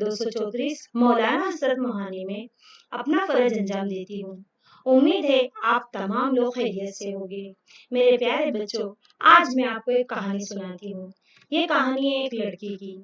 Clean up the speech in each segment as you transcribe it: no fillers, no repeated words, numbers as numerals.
234 मौलाना हसरत मोहानी में अपना फर्ज अंजाम देती हूँ। उम्मीद है आप तमाम लोग खैरियत से होंगे। मेरे प्यारे बच्चों, आज मैं आपको एक कहानी सुनाती हूँ। ये कहानी है एक लड़की की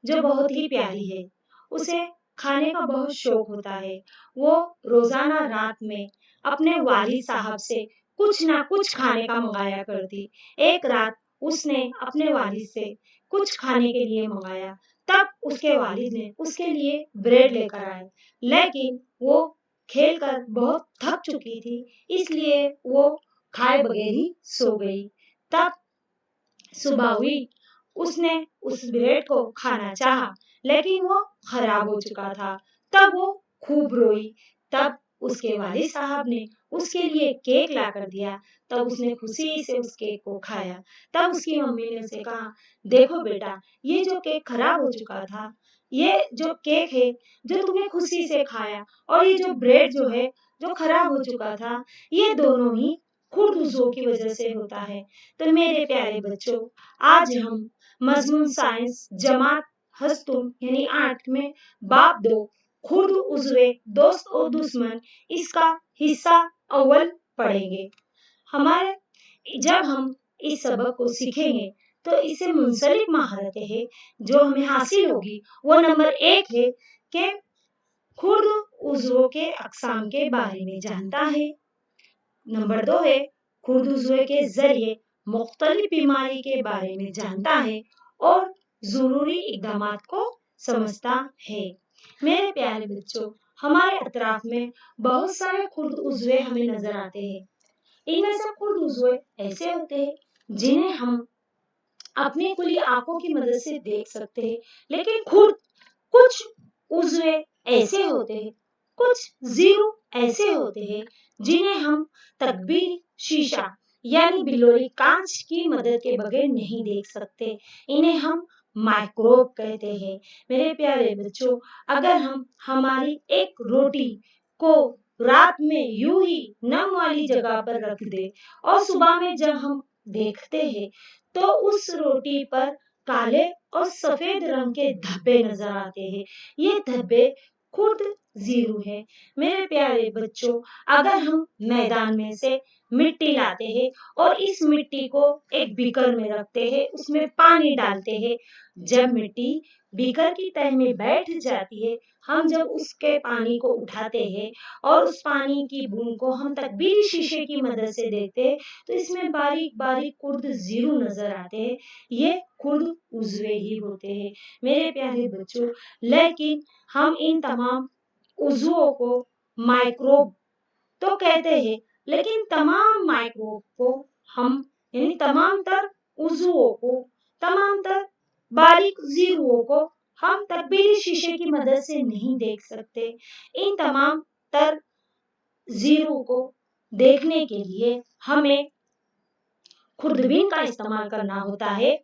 जो बहुत ही प्यारी है। उसे खाने का बहुत शौक होता है। वो रोजाना रात में अपने वालिद साहब से कुछ ना कुछ खाने का मंगाया करती। एक रात उसने अपने वालिद से कुछ खाने के लिए मंगाया, तब उसके वालिद ने उसके लिए ब्रेड लेकर आए, लेकिन वो खेल कर बहुत थक चुकी थी, इसलिए वो खाए बगैर ही सो गई। तब सुबह हुई, उसने उस ब्रेड को खाना चाहा, लेकिन वो खराब हो चुका था। तब वो खूब रोई। तब उसके वालिद साहब ने उसके लिए केक ला कर दिया। तब उसने खुशी से उस केक को खाया। तब उसकी मम्मी ने उसे कहा, देखो बेटा, ये जो केक खराब हो चुका था, ये जो केक है जो तुमने खुशी से खाया, और ये जो ब्रेड जो है जो खराब हो चुका था, ये दोनों ही खुरदुजुओं की वजह से होता है। तो मेरे प्यारे बच्चों, आज हम मजमून साइंस जमात हस्तुम यानी 8 में बाब 2 खुर्द उज़्वे दोस्त और दुश्मन इसका हिस्सा अव्वल पढ़ेंगे। हमारे जब हम इस सबक को सीखेंगे तो इससे मुंसलिक महारतें हैं जो हमें हासिल होगी। वो नंबर 1 है कि खुर्द उज़्वों के अक़साम के बारे में जानता है। नंबर 2 है खुर्द उज़्वे के जरिए मुख्तलिफ बीमारी के बारे में जानता है और जरूरी इक़दामात को समझता है। मेरे प्यारे बच्चों, हमारे अतराफ में बहुत सारे खुर्द उज़्वे हमें नजर आते हैं। इनमें से खुर्द उज़्वे ऐसे होते हैं जिन्हें हम अपनी खुली आंखों की मदद से देख सकते हैं, लेकिन खुर्द कुछ उज़्वे ऐसे होते हैं, कुछ जीरो ऐसे होते हैं जिन्हें हम तकबीर शीशा यानी बिल्लोरी कांच की मदद के बगैर नहीं देख सकते। इन्हें हम माइक्रोब कहते हैं। मेरे प्यारे बच्चों, अगर हम हमारी एक रोटी को रात में यूं ही नम वाली जगह पर रख दे और सुबह में जब हम देखते हैं तो उस रोटी पर काले और सफेद रंग के धब्बे नजर आते हैं। ये धब्बे खुर्द जीरो है। मेरे प्यारे बच्चों, अगर हम मैदान में से मिट्टी लाते हैं और इस मिट्टी को एक बीकर में रखते हैं, उसमें पानी डालते हैं, जब मिट्टी बीकर की तह में बैठ जाती है, हम जब उसके पानी को उठाते हैं और उस पानी की बूंद को हम तकबीरी शीशे की मदद से देखते हैं तो इसमें बारीक बारीक खुर्द जीरो नजर आते हैं। ये खुर्द उज़्वे ही होते हैं। मेरे प्यारे बच्चों, लेकिन हम इन तमाम उज़्वों को माइक्रोब तो कहते हैं, लेकिन तमाम माइक्रोब को हम यानी तमाम तर उज़्वों को, तमाम तर बारीक जीरुओं को हम तकबीरी शीशे की मदद से नहीं देख सकते। इन तमाम तर जीरो को देखने के लिए हमें खुर्दबीन का इस्तेमाल करना होता है,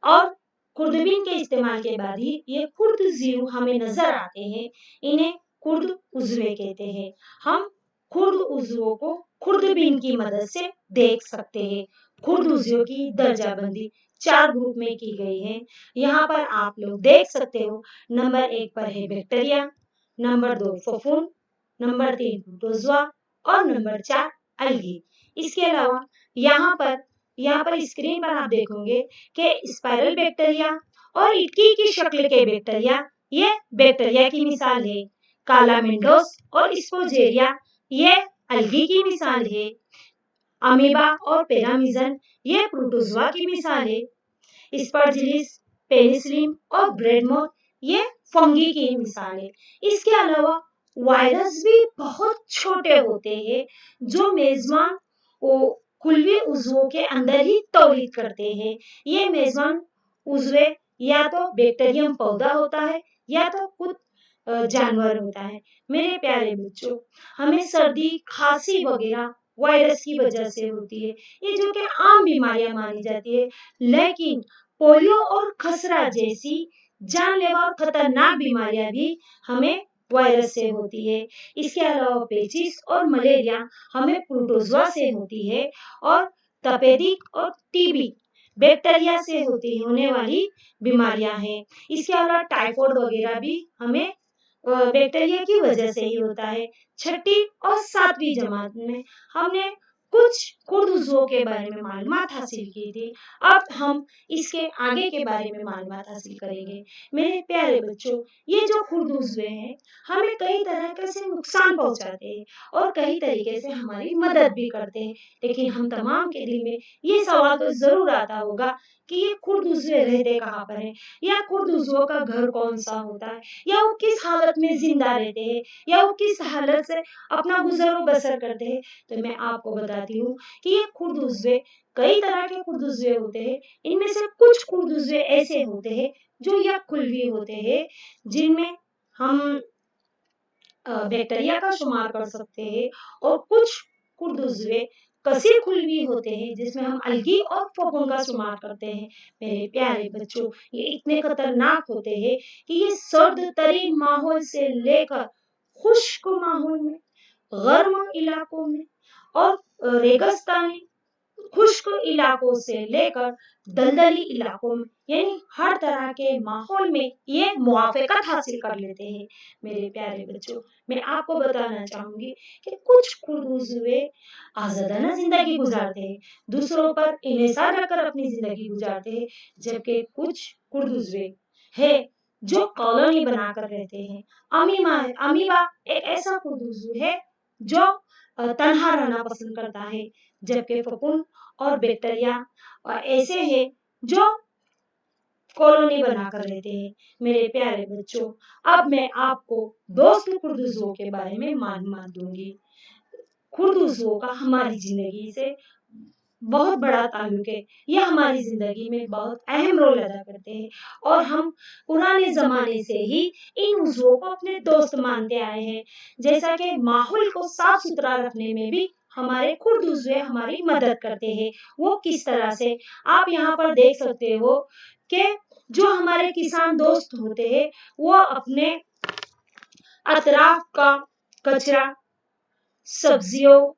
और खुर्दबीन के इस्तेमाल के बाद ही ये खुर्द जीरो हमें नजर आते हैं। इन्हें खुर्द उज़्वे कहते हैं। हम खुर्द उज़्वों को खुर्दबीन की मदद से देख सकते हैं। खुर्द उज़्वों की दर्जाबंदी 4 ग्रुप में की गई है। यहाँ पर आप लोग देख सकते हो, नंबर 1 पर है बैक्टीरिया, नंबर 2 फफूंद, नंबर 3 प्रोटोज़ोआ और नंबर 4 अलगी। इसके अलावा यहाँ पर स्क्रीन पर आप देखोगे कि स्पाइरल बैक्टीरिया और इटकी की शक्ल के बैक्टीरिया, ये बैक्टीरिया की मिसाल है। काला मेंडोस और स्पोजेरिया, ये अलगी की मिसाल है। अमीबा और पैरामीजन, ये प्रोटोज़ोआ की मिसाल है। स्पर्जिलिस, पेनिसिलिन और ब्रेडमोथ, ये फंगी की मिसाल है। इसके अलावा वायरस भी बहुत छोटे होते हैं जो मेजबान को खुलवी उज़्वों के अंदर ही तौलीद करते हैं। ये मेजबान उज़्वे या तो बैक्टीरियम पौधा होता है या तो कुछ जानवर होता है। मेरे प्यारे बच्चों, हमें सर्दी खांसी वगैरह वायरस की वजह से होती है, ये जो कि आम बीमारियां मानी जाती है, लेकिन पोलियो और खसरा जैसी जानलेवा और खतरनाक बीमारियां भी हमें वायरस से होती है। इसके अलावा पेचिस और मलेरिया हमें प्रोटोज़ोआ से होती है, और तपेदिक और टीबी बैक्टीरिया से होने वाली बीमारियां हैं। इसके अलावा टाइफाइड वगैरह भी हमें बैक्टीरिया की वजह से ही होता है। छठी और सातवीं जमात में हमने कुछ खुर्द उज़्वों के बारे में मालूमात हासिल की थी। अब हम इसके आगे के बारे में मालूमात हासिल करेंगे। मेरे प्यारे बच्चों, ये जो खुर्द उज़्वे हैं हमें कई तरह से नुकसान पहुंचाते हैं और कई तरीके से हमारी मदद भी करते हैं। लेकिन हम तमाम के दिल में ये सवाल तो जरूर आता होगा कि ये खुर्द उज़्वे रहते कहाँ पर हैं, या खुर्द उज़्वों का घर कौन सा होता है, या वो किस हालत में जिंदा रहते हैं, या वो किस हालत से अपना गुजर बसर करते हैं। तो मैं आपको बताती हूँ कि ये खुर्द उज़्वे कई तरह के खुर्द उज़्वे होते हैं। इनमें से कुछ खुर्द उज़्वे ऐसे होते हैं जो यकृत होते हैं, जिनमें हम बैक्टीरिया का शुमार कर सकते हैं, और कुछ खुर्द उज़्वे कसीर खुलवी होते हैं जिसमें हम अलगी और फफूंद का शुमार करते हैं। मेरे प्यारे बच्चों, ये इतने खतरनाक होते हैं कि ये सर्द तरीन माहौल से लेकर खुश्क माहौल में, गर्म इलाकों में और रेगिस्तानी खुश्क इलाकों से लेकर दलदली इलाकों में, यानी हर तरह के माहौल में ये मुआफ़क़त हासिल कर लेते हैं। मेरे प्यारे बच्चों, मैं आपको बताना चाहूंगी कि कुछ खुर्द उज़्वे आज़ादाना जिंदगी गुजारते हैं, दूसरों पर इन्हिसार रखकर अपनी जिंदगी गुजारते हैं, जबकि कुछ खुर्द उज़्वे है जो कॉलोनी बनाकर रहते हैं। अमीबा एक ऐसा खुर्द उज़्व है जो तन्हा रहना पसंद करता है, जबकि फफूंद और बैक्टीरिया ऐसे हैं जो कॉलोनी बनाकर रहते हैं। मेरे प्यारे बच्चों, अब मैं आपको दोस्त खुर्द उज़्वों के बारे में मालूमात दूंगी। खुर्द उज़्वों का हमारी जिंदगी से बहुत बड़ा ताल्लुक है। ये हमारी जिंदगी में बहुत अहम रोल अदा करते हैं, और हम पुराने जमाने से ही इन उज़्वों को अपने दोस्त मानते आए हैं। जैसा कि माहौल को साफ सुथरा रखने में भी हमारे खुर्द उज़्वे हमारी मदद करते हैं। वो किस तरह से, आप यहाँ पर देख सकते हो कि जो हमारे किसान दोस्त होते हैं वो अपने अतराफ का कचरा, सब्जियों,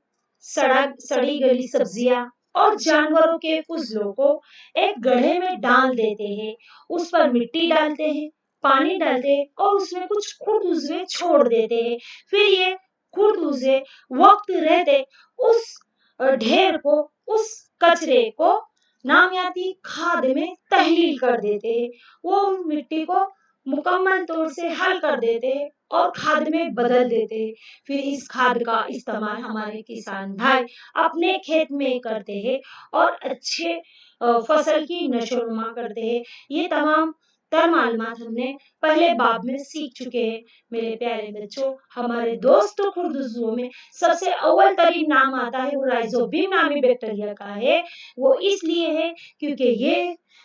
सड़ी गली सब्जियां और जानवरों के फुजलों को एक गड्ढे में डाल देते हैं, उस पर मिट्टी डालते हैं, पानी डालते हैं और उसमें कुछ खुर्द उज़्वे छोड़ देते हैं। फिर ये खुर्द उज़्वे वक्त रहते उस ढेर को, उस कचरे को नामियाती खाद में तहलील कर देते हैं। वो उन मिट्टी को मुकम्मल तौर से हल कर देते हैं और खाद में बदल देते हैं। फिर इस खाद का इस्तेमाल हमारे किसान भाई अपने खेत में करते हैं और अच्छे फसल की नशोनुमा करते हैं। ये तमाम तर मालूमात हमने पहले बाब में सीख चुके हैं। मेरे प्यारे बच्चों, हमारे दोस्तों खुर्द उज़्वों में सबसे अव्वल तरीन नाम आता है वो राइजोबियम नामी बैक्टीरिया का है। वो इसलिए है क्योंकि ये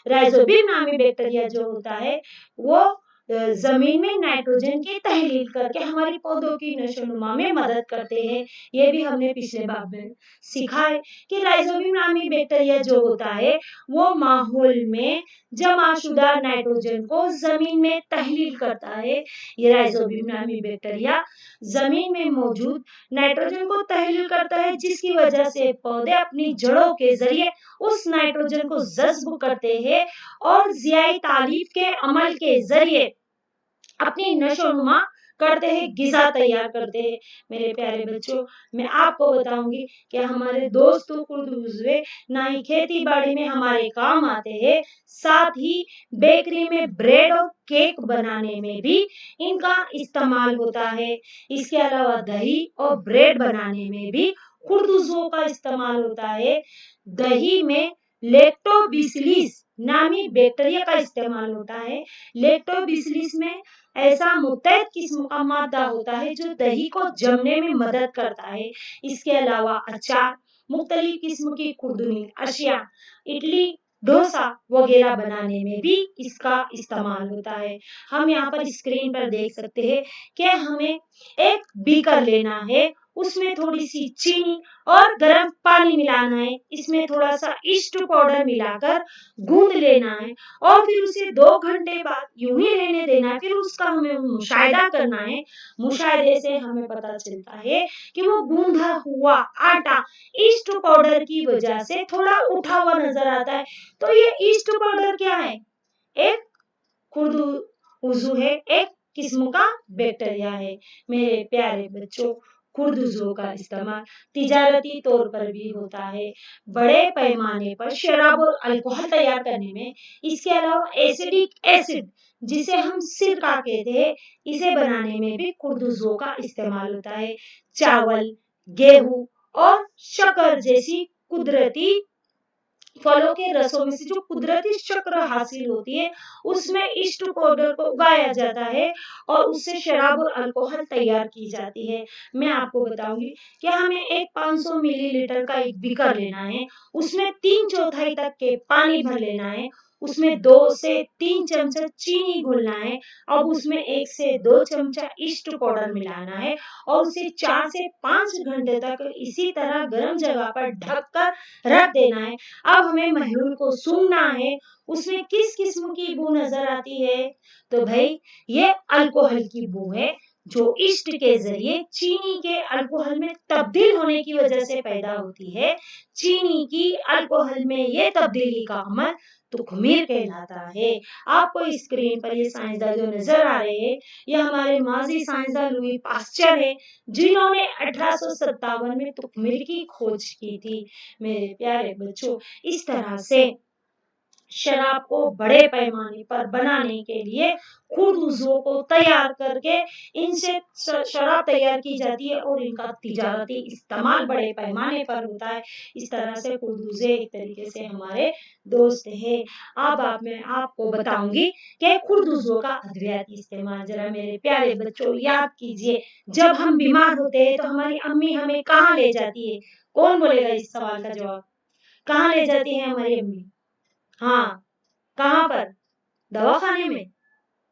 राइजोबियम नामी बैक्टीरिया जो होता है वो जमीन में नाइट्रोजन की तहलील करके हमारी पौधों की नशोनुमा में मदद करते हैं। ये भी हमने पिछले बाब में सीखा है कि राइजोबियम नामी बैक्टीरिया जो होता है वो माहौल में जमाशुदा नाइट्रोजन को जमीन में तहलील करता है। ये राइजोबियम नामी बैक्टीरिया जमीन में मौजूद नाइट्रोजन को तहलील करता है, जिसकी वजह से पौधे अपनी जड़ों के जरिए उस नाइट्रोजन को जज्ब करते हैं और जियाई तालीफ के अमल के जरिए अपनी नशोनुमा करते हैं, गिजा तैयार करते हैं। मेरे प्यारे बच्चों, मैं आपको बताऊंगी कि हमारे दोस्तों खुर्द उज़्वे ना ही खेती बाड़ी में हमारे काम आते हैं, साथ ही बेकरी में ब्रेड और केक बनाने में भी इनका इस्तेमाल होता है। इसके अलावा दही और ब्रेड बनाने में भी खुर्द उज़्वों का इस्तेमाल होता है। दही में लैक्टोबैसिलस नामी बैक्टीरिया का इस्तेमाल होता है। लैक्टोबैसिलस में ऐसा मुत्तहद किस्म का मादा होता है जो दही को जमने में मदद करता है। इसके अलावा अचार, मुख्तलिफ किस्म की खुर्दनी अशिया, इडली, डोसा वगैरह बनाने में भी इसका इस्तेमाल होता है। हम यहाँ पर स्क्रीन पर देख सकते हैं कि हमें एक बीकर लेना है, उसमें थोड़ी सी चीनी और गर्म पानी मिलाना है। इसमें थोड़ा सा ईस्ट पाउडर मिलाकर गूंद लेना है और फिर उसे 2 घंटे बाद यूं ही रहने देना है। फिर उसका हमें मुशाहिदा करना है। मुशाहिदे से हमें पता चलता है कि वो गूंधा हुआ आटा ईस्ट पाउडर की वजह से थोड़ा उठा हुआ नजर आता है। तो ये ईस्ट पाउडर क्या है? एक खुर्द उजू है, एक किस्म का बैक्टीरिया है। मेरे प्यारे बच्चों, खुर्द उजू का इस्तेमाल तिजारती तौर पर भी होता है, बड़े पैमाने पर शराब और अल्कोहल तैयार करने में। इसके अलावा एसिडिक एसिड, जिसे हम सिरका कहते हैं, इसे बनाने में भी खुर्द उजू का इस्तेमाल होता है। चावल, गेहूं और शक्कर जैसी कुदरती फलों के रसों में से जो कुदरती शक्कर हासिल होती है, उसमें ईस्ट पाउडर को उगाया जाता है और उससे शराब और अल्कोहल तैयार की जाती है। मैं आपको बताऊंगी कि हमें एक 500 मिलीलीटर का एक बीकर लेना है, उसमें 3/4 तक के पानी भर लेना है, उसमें 2 से 3 चमचा चीनी घोलना है। अब उसमें 1 से 2 चमचा ईस्ट पाउडर मिलाना है और उसे 4 से 5 घंटे तक इसी तरह गर्म जगह पर ढककर रख देना है। अब हमें महलूल को सूंघना है, उसमें किस किस्म की बू नजर आती है? तो भाई ये अल्कोहल की बू है, जो ईस्ट के जरिए चीनी के अल्कोहल में तब्दील होने की वजह से पैदा होती है। चीनी की अल्कोहल में ये तब्दीली का अमल तुखमीर कहलाता है। आपको स्क्रीन पर ये साइंसदान जो नजर आ रहे हैं, ये हमारे माजी साइंसदान लुई पास्चर है, जिन्होंने 1857 में तुखमीर की खोज की थी। मेरे प्यारे बच्चों, इस तरह से शराब को बड़े पैमाने पर बनाने के लिए खुर्द उजुओं को तैयार करके इनसे शराब तैयार की जाती है और इनका तिजारती इस्तेमाल बड़े पैमाने पर होता है। इस तरह से खुर्द उजे एक तरीके से हमारे दोस्त है। अब मैं आपको बताऊंगी कि खुर्द उजुओं का अद्वियाती इस्तेमाल। जरा मेरे प्यारे बच्चों याद कीजिए, जब हम बीमार होते हैं तो हमारी अम्मी हमें कहाँ ले जाती है? कौन बोलेगा इस सवाल का जवाब? कहाँ ले जाती है हमारी अम्मी? हाँ, कहाँ पर? दवाखाने में?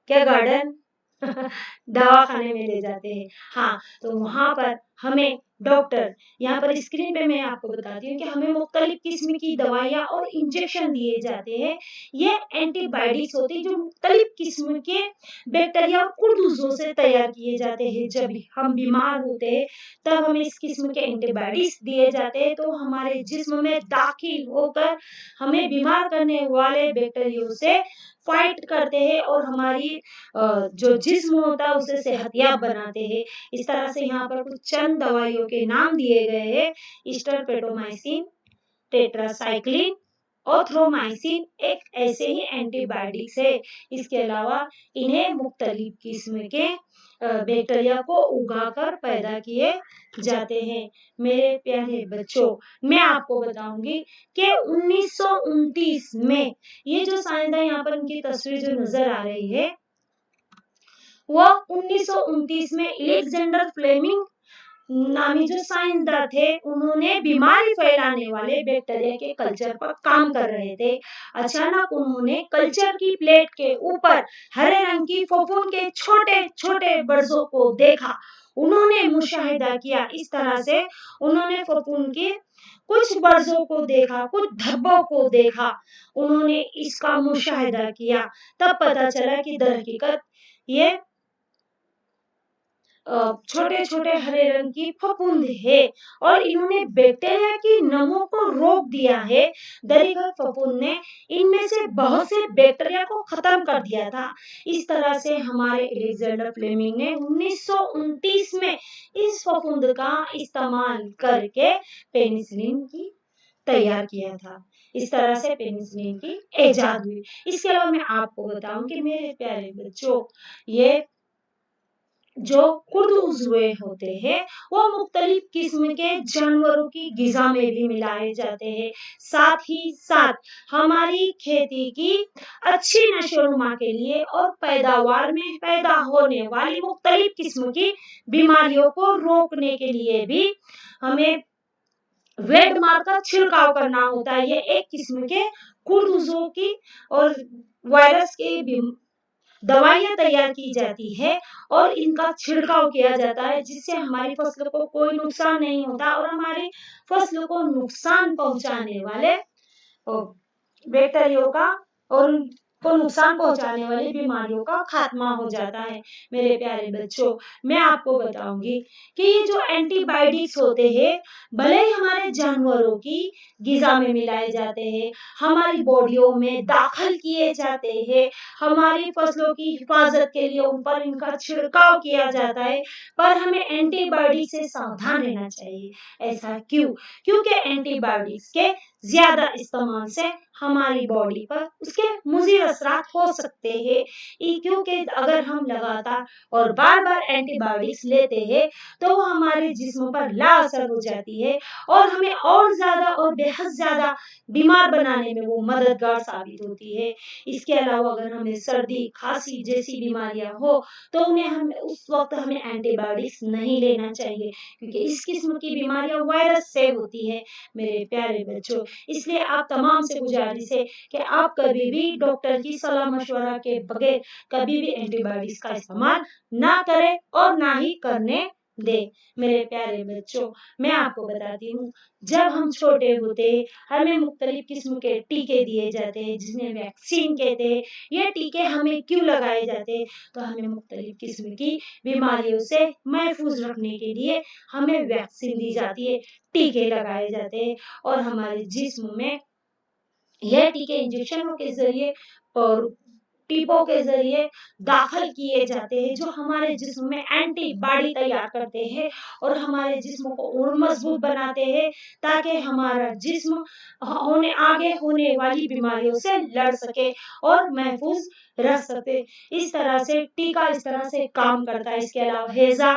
क्या गार्डन? दवाखाने में ले जाते हैं। हाँ, तो वहां पर हमें डॉक्टर, यहाँ पर स्क्रीन पे मैं आपको बताती हूँ कि हमें मुख्तलिफ किस्म की दवाइयाँ और इंजेक्शन दिए जाते हैं। ये एंटीबायोटिक्स होती है जो मुख्तलिफ किस्म के बैक्टीरिया और कुर्दुजों से तैयार किए जाते हैं। जब हम बीमार होते हैं तब हमें इस किस्म के एंटीबायोटिक्स दिए जाते हैं, तो हमारे जिस्म में दाखिल होकर हमें बीमार करने वाले बैक्टीरिया से फाइट करते हैं और हमारी जो जिस्म होता है उसे सेहतियाब बनाते हैं। इस तरह से यहाँ पर कुछ चंद दवाइयों के नाम दिए गए हैं। स्ट्रेप्टोमाइसिन, टेट्रासाइक्लिन, ओथ्रोमाइसिन एक ऐसे ही एंटीबायोटिक्स है। इसके अलावा इन्हें मुख्तलिफ किस्म के बैक्टीरिया को उगाकर पैदा किए जाते हैं। मेरे प्यारे बच्चों, मैं आपको बताऊंगी कि 1929 में ये जो साइंसदान यहाँ पर इनकी तस्वीर जो नजर आ रही है, वह 1929 में अलेक्जेंडर फ्लेमिंग नामी जो साइंसदान थे, उन्होंने बीमारी फैलाने वाले बैक्टीरिया के कल्चर पर काम कर रहे थे। अचानक उन्होंने कल्चर की प्लेट के ऊपर हरे रंग की फफूंद के छोटे छोटे बर्जों को देखा। उन्होंने मुशाहिदा किया। इस तरह से उन्होंने फफूंद के कुछ बर्जों को देखा, कुछ धब्बों को देखा, उन्होंने इसका मुशाहिदा किया। तब पता चला कि दरहकीकत ये छोटे छोटे हरे रंग की फफूंद है और इन्होंने बैक्टीरिया की नमों को रोक दिया है। दरअसल फफूंद ने इनमें से बहुत से बैक्टीरिया को खत्म कर दिया था। इस तरह से हमारे अलेक्जेंडर फ्लेमिंग ने 1929 में इस फफूंद का इस्तेमाल करके पेनिसिलिन की तैयार किया था। इस तरह से पेनिसिलिन की इजाद हुई। इसके अलावा मैं आपको बताऊं कि मेरे प्यारे बच्चों, ये जो खुर्द उज़्वे होते हैं वो मुख्तलिफ किस्म के जानवरों की ग़िज़ा में भी मिलाए जाते हैं। साथ ही साथ हमारी खेती की अच्छी नशोनुमा के लिए और पैदावार में पैदा होने वाली मुख्तलिफ किस्म की बीमारियों को रोकने के लिए भी हमें वेडमार का छिड़काव करना होता है। ये एक किस्म के खुर्द उज़्वों की और वायरस के दवाइयाँ तैयार की जाती है और इनका छिड़काव किया जाता है, जिससे हमारी फसलों को कोई नुकसान नहीं होता और हमारी फसलों को नुकसान पहुंचाने वाले बैक्टीरिया का और उनको नुकसान पहुंचाने वाली बीमारियों का खात्मा हो जाता है। मेरे प्यारे बच्चों, मैं आपको बताऊंगी कि ये जो एंटीबायोटिक्स होते हैं, भले ही हमारे जानवरों की ग़िज़ा में मिलाए जाते हैं, हमारी बॉडियों में दाखिल किए जाते हैं, हमारी फसलों की हिफाजत के लिए उन पर इनका छिड़काव किया जाता है, पर हमें एंटीबायोटिक से सावधान रहना चाहिए। ऐसा क्यों? क्योंकि एंटीबायोटिक्स के ज्यादा इस्तेमाल से हमारी बॉडी पर उसके मुज़िर असरात हो सकते हैं, क्योंकि अगर हम लगातार और बार बार एंटीबायोटिक्स लेते हैं तो वो हमारे जिस्म पर लाअसर हो जाती है और हमें और ज्यादा और बेहद ज्यादा बीमार बनाने में वो मददगार साबित होती है। इसके अलावा अगर हमें सर्दी खांसी जैसी बीमारियां हो तो उन्हें हम उस वक्त हमें एंटीबायोटिक्स नहीं लेना चाहिए, क्योंकि इस किस्म की बीमारियां वायरस से होती है। मेरे प्यारे बच्चों, इसलिए आप तमाम से गुजारिश है कि आप कभी भी डॉक्टर की सलाह मशवरा के बगैर कभी भी एंटीबायोटिक्स का इस्तेमाल ना करें और ना ही करने दे। मेरे प्यारे बच्चों, मैं आपको बताती हूँ, जब हम छोटे होते हैं हमें मुख्तलिफ किस्म के टीके दिए जाते हैं, जिन्हें वैक्सीन कहते हैं। ये टीके हमें क्यों लगाए जाते हैं? तो हमें मुख्तलिफ किस्म की बीमारियों से महफूज रखने के लिए हमें वैक्सीन दी जाती है, टीके लगाए जाते हैं और हमारे जिस्म में यह टीके इंजेक्शनों के जरिए और टीपों के जरिए दाखिल किए जाते हैं, जो हमारे जिस्म में एंटीबॉडी तैयार करते हैं और हमारे जिस्म को और मजबूत बनाते हैं, ताकि हमारा जिस्म आगे होने वाली बीमारियों से लड़ सके और महफूज रह सके। इस तरह से टीका इस तरह से काम करता है। इसके अलावा हैजा,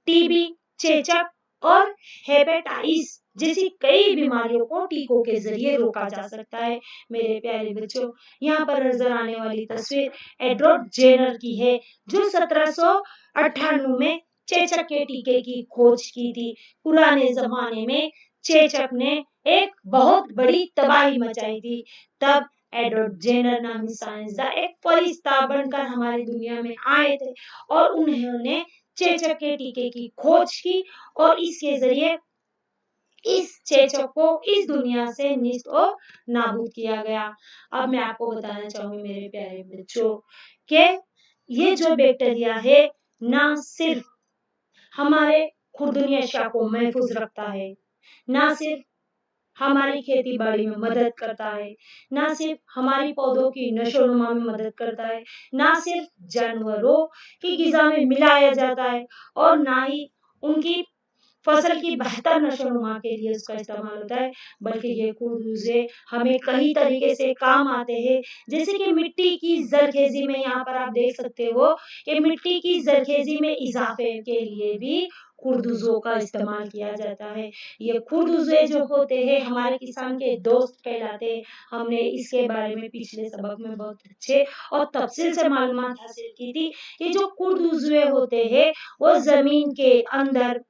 टीबी, चेचक और हेपेटाइटिस जैसी कई बीमारियों को टीकों के जरिए रोका जा सकता है। मेरे प्यारे बच्चों, यहाँ पर नजर आने वाली तस्वीर एडवर्ड जेनर की है, जो 1798 में चेचक के टीके की खोज की थी। पुराने जमाने में चेचक ने एक बहुत बड़ी तबाही मचाई थी। तब एडवर्ड जेनर नामी साइंसदान एक फरिश्ता बनकर हमारी दुनिया में आए थे और उन्होंने चेचक के टीके की खोज की और इसके जरिए इस चेचक को इस दुनिया से निस्त और नाबूद किया गया। अब मैं आपको बताना चाहूंगी मेरे प्यारे बच्चों कि ये जो बैक्टीरिया है, ना सिर्फ हमारे खुरदुनी अशिया को महफूज रखता है, ना सिर्फ हमारी खेती बाड़ी में मदद करता है, ना सिर्फ हमारी पौधों की नशोनुमा में मदद करता है, ना सिर्फ जानवरों की ग़िज़ा में मिलाया जाता है और ना ही उनकी फसल की बेहतर नशोनुमा के लिए उसका इस्तेमाल होता है, बल्कि ये खुरदुरे हमें कई तरीके से काम आते हैं। जैसे कि मिट्टी की जरखेजी में यहाँ पर आप देख सकते हो कि मिट्टी की जरखेजी में इजाफे के लिए भी खुरदुरों का इस्तेमाल किया जाता है। ये खुरदुरे जो होते हैं हमारे किसान के दोस्त कहलाते हैं। हमने इसके बारे में पिछले सबक में बहुत अच्छे और तफसील से मालूमात हासिल की थी कि जो खुरदुरे होते हैं वो जमीन के अंदर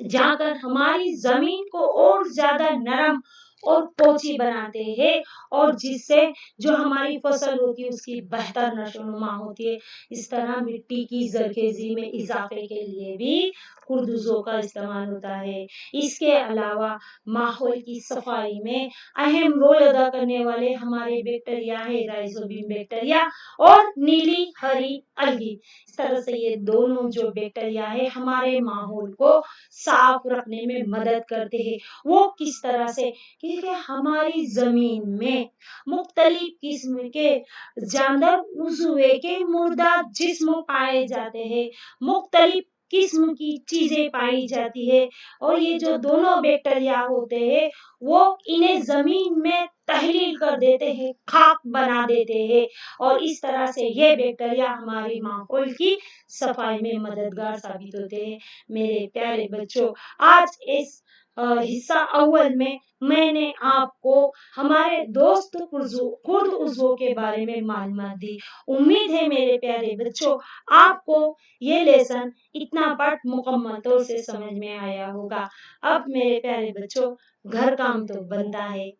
जाकर हमारी जमीन को और ज्यादा नरम और पोची बनाते हैं और जिससे जो हमारी फसल होती है उसकी बेहतर नशोनुमा होती है। इस तरह मिट्टी की जरखेजी में इजाफे के लिए भी खुरदुरों का इस्तेमाल होता है। इसके अलावा माहौल की सफाई में अहम रोल अदा करने वाले हमारे बैक्टीरिया है, राइजोबियम बैक्टीरिया और नीली हरी अलगी। इस तरह से ये दोनों जो बैक्टीरिया है हमारे माहौल को साफ रखने में मदद करते हैं। वो किस तरह से? क्योंकि हमारी जमीन में मुख्तलिफ किस्म के जानदार उज़्वे के मुर्दा जिस्म पाए जाते हैं, मुख्तलिफ किस्म की चीजें पाई जाती है और ये जो दोनों बैक्टीरिया होते हैं वो इन्हें जमीन में तहलील कर देते हैं, खाक बना देते हैं और इस तरह से ये बैक्टीरिया हमारी माहौल की सफाई में मददगार साबित होते हैं। मेरे प्यारे बच्चों, आज इस हिस्सा अव्वल में मैंने आपको हमारे दोस्त खुर्द उज़्वों के बारे में मालूमात दी। उम्मीद है मेरे प्यारे बच्चों आपको ये लेसन इतना पाठ मुकम्मल तौर से समझ में आया होगा। अब मेरे प्यारे बच्चों, घर काम तो बनता है।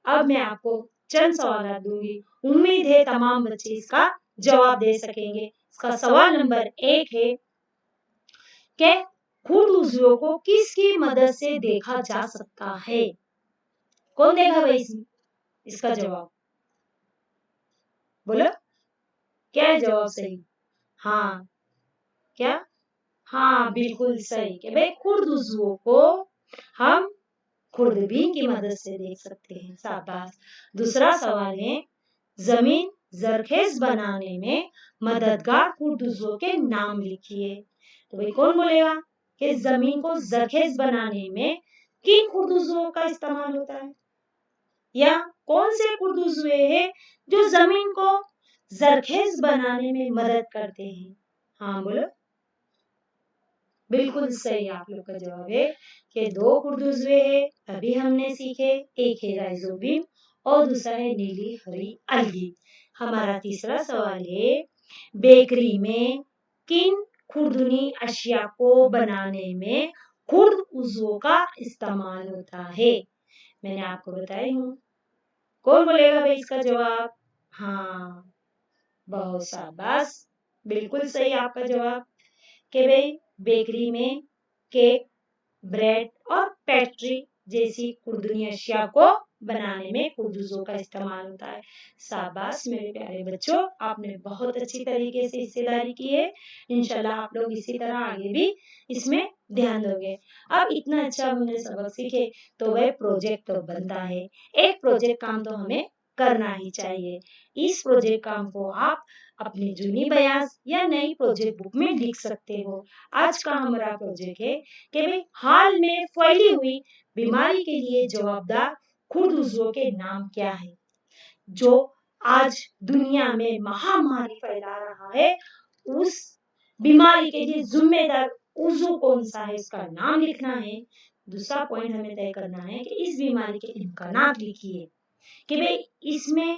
अब मैं आपको चंद सवाल दूंगी, उम्मीद है तमाम बच्चे इसका जवाब दे सकेंगे। इसका सवाल नंबर 1 है कि खुर्द उज़्वों को किसकी मदद से देखा जा सकता है? कौन देगा भाई इसका जवाब? बोलो, क्या है जवाब सही? हाँ, क्या? हाँ, बिल्कुल सही कि भाई खुर्द उज़्वों को हम खुर्दबीन की मदद से देख सकते हैं। शाबाश। दूसरा सवाल है, जमीन जरखेज बनाने में मददगार खुर्द उज़्वों के नाम लिखिए। तो भाई कौन बोलेगा कि जमीन को जरखेज बनाने में किन खुर्द उज़्वों का इस्तेमाल होता है, या कौन से खुर्द उज़्वे हैं जो जमीन को जरखेज बनाने में मदद करते हैं? हाँ बोलो, बिल्कुल सही आप लोग का जवाब है कि 2 खुर्द उज़्वे हैं, अभी हमने सीखे। एक है राइजोबियम और दूसरा है नीली हरी अलगी। हमारा तीसरा सवाल है, बेकरी में किन खुर्दनी अशिया को बनाने में खुर्द उज़्वों का इस्तेमाल होता है? मैंने आपको बताई हूँ। कौन बोलेगा भाई इसका जवाब? हाँ, बहुत शाबाश, बिल्कुल सही आपका जवाब कि भाई बेकरी में केक, ब्रेड और पेस्ट्री जैसी खुर्दनी अशिया को बनाने में खुर्द उज़्वों का इस्तेमाल होता है। शाबाश मेरे प्यारे बच्चों, आपने बहुत अच्छी तरीके से हिस्सेदारी की है। इंशाल्लाह आप लोग इसी तरह आगे भी इसमें ध्यान दोगे। अब इतना अच्छा हमने सबक सीखे तो वह प्रोजेक्ट तो बनता है। एक प्रोजेक्ट काम तो हमें करना ही चाहिए। इस प्रोजेक्ट काम को आप अपनी जूनी बयास या नई प्रोजेक्ट बुक में लिख सकते हो। आज का हमारा प्रोजेक्ट है कि भाई हाल में फैली हुई बीमारी के लिए जवाबदार खुर्द उज़्वों के नाम क्या है, जो आज दुनिया में महामारी फैला रहा है। उस बीमारी के लिए जिम्मेदार उज़्व कौन सा है, इसका नाम लिखना है। दूसरा पॉइंट हमें तय करना है कि इस बीमारी के इम्कानात लिखिए कि भाई इसमें